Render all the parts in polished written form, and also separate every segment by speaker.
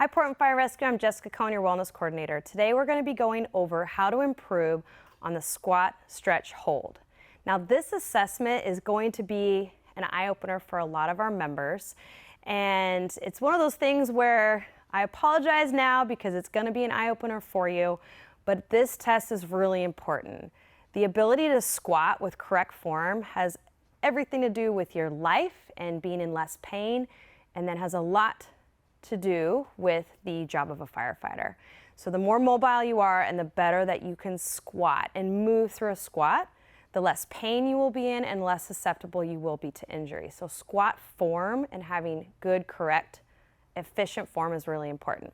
Speaker 1: Hi Portland Fire Rescue, I'm Jessica Cohn, your wellness coordinator. Today we're going to be going over how to improve on the squat, stretch, hold. Now this assessment is going to be an eye-opener for a lot of our members, and it's one of those things where I apologize now because it's going to be an eye-opener for you, but this test is really important. The ability to squat with correct form has everything to do with your life and being in less pain, and then has a lot to do with the job of a firefighter. So the more mobile you are and the better that you can squat and move through a squat, the less pain you will be in and less susceptible you will be to injury. So squat form and having good, correct, efficient form is really important.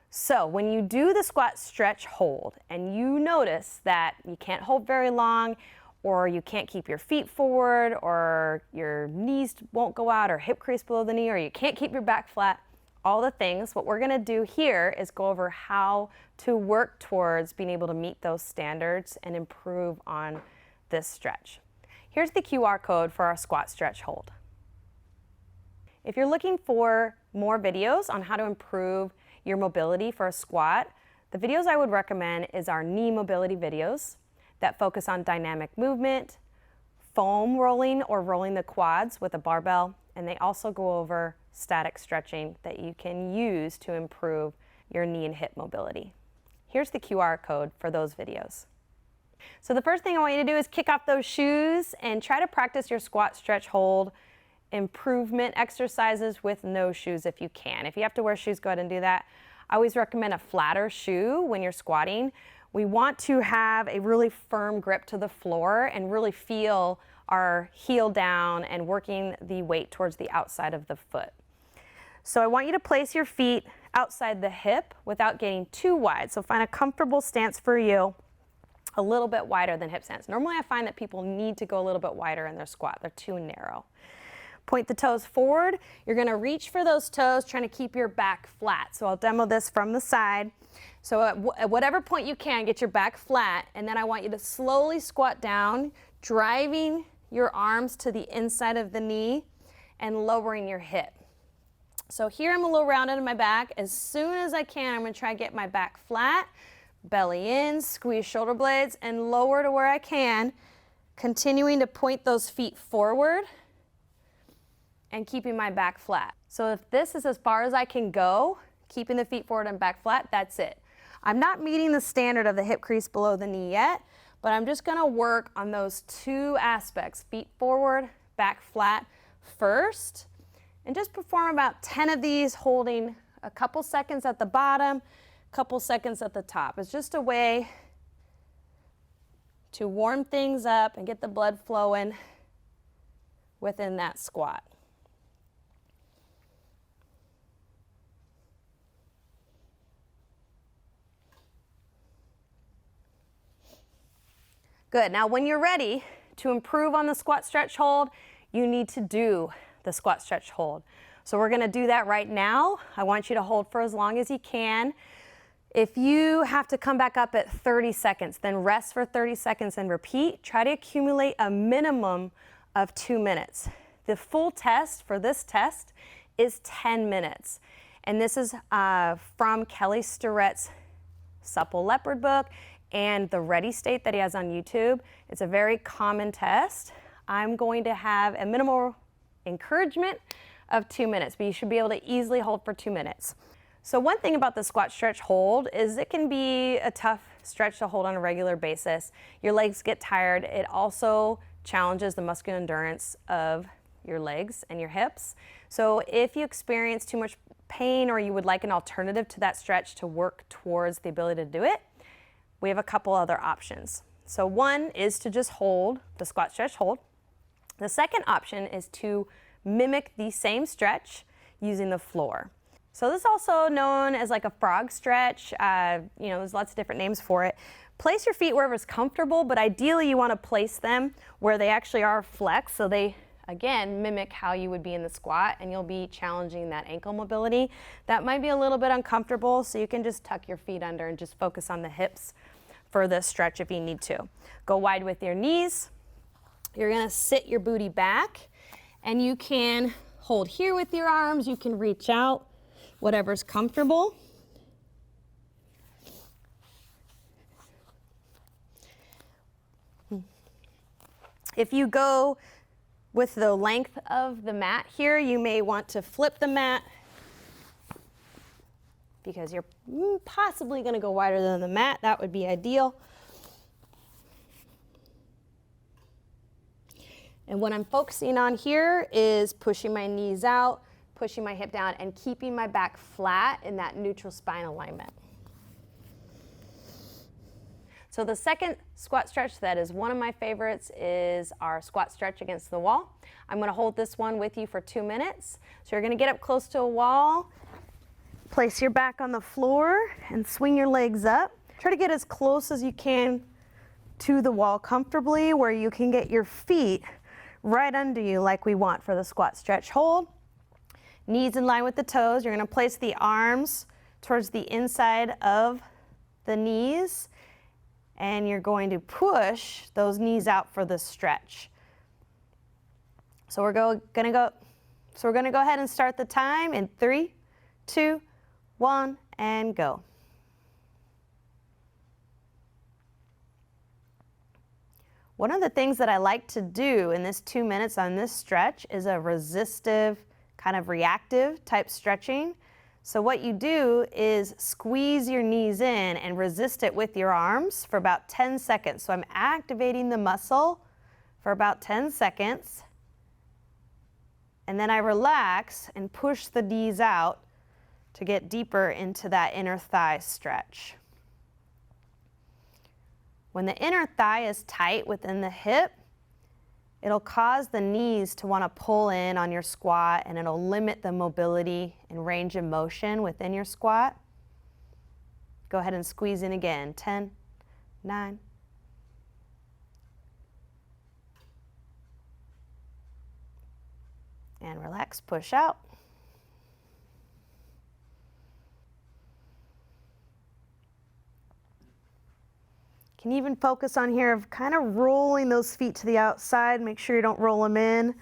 Speaker 1: So when you do the squat, stretch, hold, and you notice that you can't hold very long, or you can't keep your feet forward, or your knees won't go out, or hip crease below the knee, or you can't keep your back flat, all the things, what we're gonna do here is go over how to work towards being able to meet those standards and improve on this stretch. Here's the QR code for our squat, stretch, hold. If you're looking for more videos on how to improve your mobility for a squat, the videos I would recommend is our knee mobility videos that focus on dynamic movement, foam rolling or rolling the quads with a barbell, and they also go over static stretching that you can use to improve your knee and hip mobility. Here's the QR code for those videos. So the first thing I want you to do is kick off those shoes and try to practice your squat, stretch, hold improvement exercises with no shoes if you can. If you have to wear shoes, go ahead and do that. I always recommend a flatter shoe when you're squatting. We want to have a really firm grip to the floor and really feel our heel down and working the weight towards the outside of the foot. So I want you to place your feet outside the hip without getting too wide. So find a comfortable stance for you, a little bit wider than hip stance. Normally I find that people need to go a little bit wider in their squat. They're too narrow. Point the toes forward. You're gonna reach for those toes, trying to keep your back flat. So I'll demo this from the side. So at whatever point you can, get your back flat, and then I want you to slowly squat down, driving your arms to the inside of the knee and lowering your hip. So here I'm a little rounded in my back. As soon as I can, I'm gonna try to get my back flat, belly in, squeeze shoulder blades, and lower to where I can, continuing to point those feet forward and keeping my back flat. So if this is as far as I can go, keeping the feet forward and back flat, that's it. I'm not meeting the standard of the hip crease below the knee yet, but I'm just gonna work on those two aspects, feet forward, back flat first, and just perform about 10 of these, holding a couple seconds at the bottom, couple seconds at the top. It's just a way to warm things up and get the blood flowing within that squat. Good. Now when you're ready to improve on the squat, stretch, hold, you need to do the squat, stretch, hold. So we're gonna do that right now. I want you to hold for as long as you can. If you have to come back up at 30 seconds, then rest for 30 seconds and repeat. Try to accumulate a minimum of 2 minutes. The full test for this test is 10 minutes. And this is from Kelly Starrett's Supple Leopard book and the Ready State that he has on YouTube. It's a very common test. I'm going to have a minimal encouragement of 2 minutes, but you should be able to easily hold for 2 minutes. So one thing about the squat, stretch, hold is it can be a tough stretch to hold on a regular basis. Your legs get tired. It also challenges the muscular endurance of your legs and your hips. So if you experience too much pain or you would like an alternative to that stretch to work towards the ability to do it, we have a couple other options. So one is to just hold the squat, stretch, hold. The second option is to mimic the same stretch using the floor. So this is also known as like a frog stretch. There's lots of different names for it. Place your feet wherever it's comfortable, but ideally you want to place them where they actually are flexed, so they, again, mimic how you would be in the squat, and you'll be challenging that ankle mobility. That might be a little bit uncomfortable, so you can just tuck your feet under and just focus on the hips for this stretch if you need to. Go wide with your knees. You're gonna sit your booty back, and you can hold here with your arms. You can reach out whatever's comfortable. If you go with the length of the mat here, you may want to flip the mat because you're possibly going to go wider than the mat. That would be ideal. And what I'm focusing on here is pushing my knees out, pushing my hip down, and keeping my back flat in that neutral spine alignment. So the second squat stretch that is one of my favorites is our squat stretch against the wall. I'm going to hold this one with you for 2 minutes. So you're going to get up close to a wall, place your back on the floor, and swing your legs up. Try to get as close as you can to the wall comfortably where you can get your feet right under you like we want for the squat stretch hold. Knees in line with the toes. You're going to place the arms towards the inside of the knees, and you're going to push those knees out for the stretch. So we're going to go ahead and start the time in 3, 2, 1, and go. One of the things that I like to do in this 2 minutes on this stretch is a resistive, kind of reactive type stretching. So what you do is squeeze your knees in and resist it with your arms for about 10 seconds. So I'm activating the muscle for about 10 seconds. And then I relax and push the knees out to get deeper into that inner thigh stretch. When the inner thigh is tight within the hip, it'll cause the knees to want to pull in on your squat, and it'll limit the mobility and range of motion within your squat. Go ahead and squeeze in again. 10, 9, and relax, push out. Can even focus on here of kind of rolling those feet to the outside. Make sure you don't roll them in.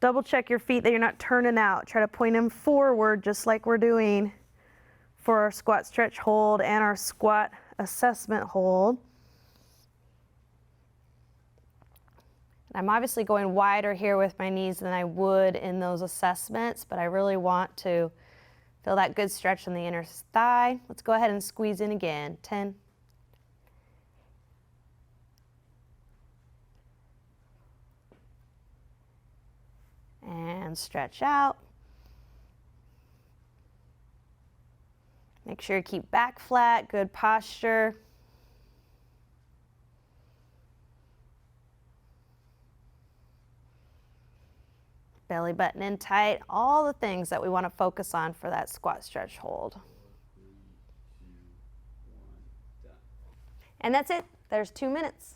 Speaker 1: Double check your feet that you're not turning out. Try to point them forward just like we're doing for our squat stretch hold and our squat assessment hold. I'm obviously going wider here with my knees than I would in those assessments, but I really want to feel that good stretch in the inner thigh. Let's go ahead and squeeze in again. 10, and stretch out. Make sure you keep back flat, good posture. Belly button in tight, all the things that we want to focus on for that squat stretch hold. 3, 2, 1, done. And that's it. There's 2 minutes.